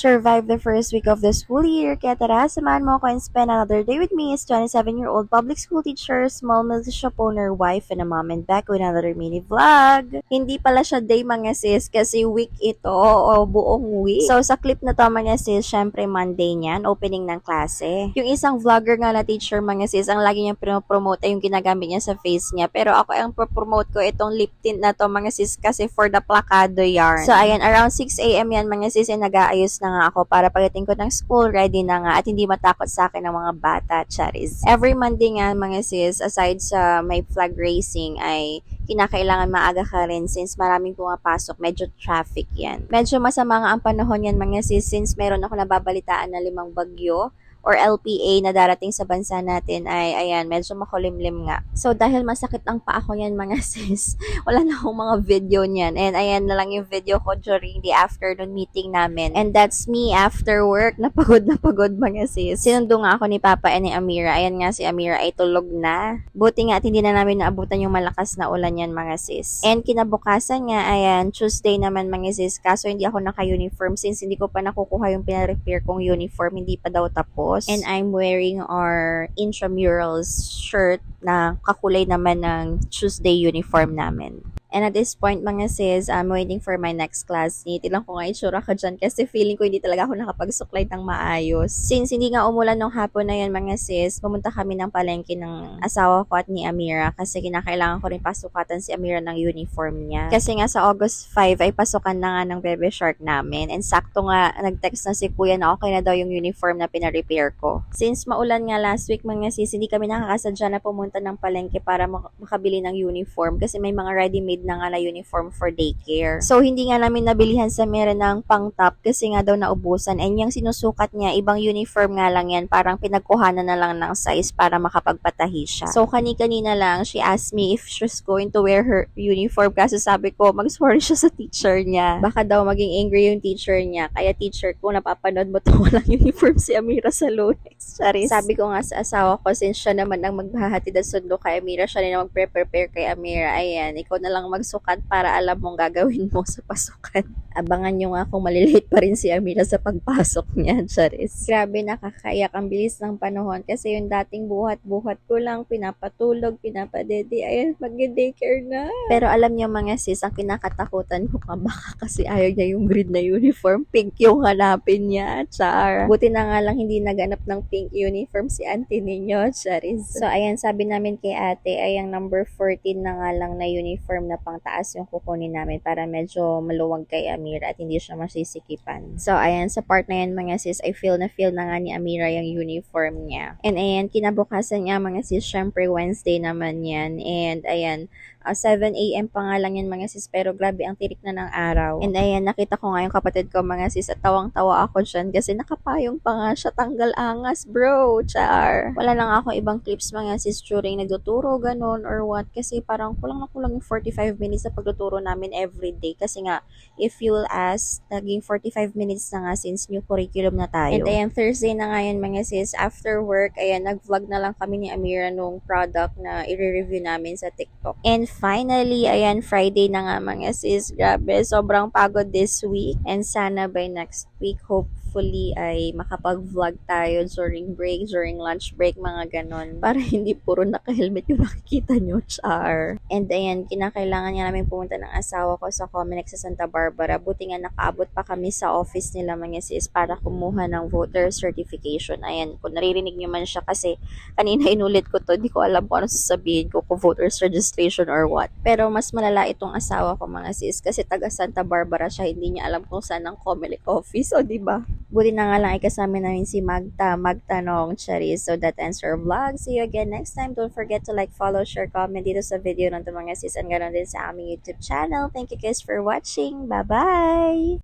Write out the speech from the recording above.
survive the first week of the school year. Kaya tara, samahan mo ako and spend another day with me as 27-year-old public school teacher, small milk shop owner, wife, and a mom, and back with another mini vlog. Hindi pala siya day mga sis kasi week ito o buong week. So sa clip na to mga sis, syempre Monday niyan, opening ng klase. Yung isang vlogger nga na teacher mga sis, ang lagi niyang pinopromote ay yung ginagamit niya sa face niya. Pero ako ang promote ko itong lip tint na to mga sis kasi for the placado yarn. So ayan, around 6 a.m. yan mga sis, nag-aayos na nga ako para pagdating ko ng school, ready na nga at hindi matakot sa akin ng mga bata, charis. Every Monday nga mga sis, aside sa may flag racing ay kinakailangan maaga ka rin since maraming pumapasok, medyo traffic yan. Medyo masama nga ang panahon yan mga sis since meron ako nababalitaan na 5 bagyo or LPA na darating sa bansa natin ay ayan, medyo makulimlim nga. So dahil masakit ang paa ko yan mga sis, wala na akong mga video niyan. And ayan na lang yung video ko during the afternoon meeting namin. And that's me after work, na pagod mga sis. Sinundo nga ako ni Papa and ni Amira. Ayan nga si Amira ay tulog na. Buti nga at hindi na namin naabutan yung malakas na ulan yan mga sis. And kinabukasan nga, ayan, Tuesday naman mga sis, kaso hindi ako naka-uniform since hindi ko pa nakukuha yung pina-repair kong uniform, hindi pa daw tapos. And I'm wearing our intramurals shirt na kakulay naman ng Tuesday uniform namin. And at this point mga sis, I'm waiting for my next classmate. Ilang ko nga itsura ka dyan kasi feeling ko hindi talaga ako nakapagsuklay ng maayos. Since hindi nga umulan nung hapon na yan mga sis, pumunta kami ng palengke ng asawa ko at ni Amira kasi kinakailangan ko rin pasukatan si Amira ng uniform niya. Kasi nga sa August 5 ay pasukan na nga ng Bebe Shark namin. And sakto nga nag-text na si kuya na okay na daw yung uniform na pina-repair ko. Since maulan nga last week mga sis, hindi kami nakakasadya na pumunta ng palengke para makabili ng uniform kasi may mga ready-made na nga na uniform for daycare. So, hindi nga namin nabilihan sa Mira ng pang-top kasi nga daw naubusan. And yung sinusukat niya, ibang uniform nga lang yan. Parang pinagkuhanan na lang ng size para makapagpatahi siya. So, kani-kanina lang, she asked me if she's going to wear her uniform kasi sabi ko, mag-sorry siya sa teacher niya. Baka daw maging angry yung teacher niya. Kaya teacher ko, napapanood mo to, walang uniform si Amira sa Lunes. Charis. Sabi ko nga sa asawa ko, since siya naman ang maghahatid at sundo kay Amira, siya na mag-prepare kay Amira. Ayan, ikaw na lang magsukat para alam mong gagawin mo sa pasukan. Abangan nyo nga kung malilate pa rin si Amira sa pagpasok niya, charis. Grabe, nakakayak. Ang bilis ng panahon kasi yung dating buhat-buhat ko lang, pinapatulog, pinapadede, ayan, mag-daycare na. Pero alam niyo mga sis, ang kinakatakutan ko ka baka kasi ayaw niya yung green na uniform. Pink yung hanapin niya, char. Buti na nga lang hindi naganap ng pink uniform si auntie ninyo, charis. So ayan, sabi namin kay ate, ay ang number 14 na nga lang na uniform na pangtaas yung kukunin namin para medyo maluwag kay Amira at hindi siya masisikipan. So ayan, sa part na yan mga sis, I feel na nga ni Amira yung uniform niya. And ayan, kinabukasan niya mga sis, syempre Wednesday naman yan. And ayan, 7 a.m. pa nga lang yan mga sis, pero grabe ang tirik na ng araw. And ayan, nakita ko nga yung kapatid ko mga sis at tawang-tawa ako dyan kasi nakapayong pa nga siya, tanggal angas bro, char. Wala lang ako ibang clips mga sis during nagtuturo, ganun or what, kasi parang kulang na kulang yung 45 minutes sa pagtuturo namin everyday kasi nga, if you'll ask, naging 45 minutes na nga since new curriculum na tayo. And ayan, Thursday na nga yan mga sis, after work, ayan, nag-vlog na lang kami ni Amira nung product na i-review namin sa TikTok. And finally, ayan, Friday na nga mga sis. Grabe, sobrang pagod this week. And sana by next week, hopefully ay makapag-vlog tayo during break, during lunch break, mga ganon. Para hindi puro naka-helmet yung nakikita nyo, char. And ayan, kinakailangan nga namin pumunta ng asawa ko sa Comelec sa Santa Barbara. Buti nga nakaabot pa kami sa office nila mga sis para kumuha ng voter certification. Ayan, kung naririnig nyo man siya kasi kanina inulit ko to, hindi ko alam kung ano sasabihin ko kung voters registration or what. Pero mas malala itong asawa ko mga sis kasi taga Santa Barbara siya, hindi niya alam kung saan ang Comelec office, o diba? Buti na nga lang ay kasama namin si Magtanong, charis. So that ends our vlog. See you again next time. Don't forget to like, follow, share, comment dito sa video ng mga sis and ganoon din sa aming YouTube channel. Thank you guys for watching. Bye-bye!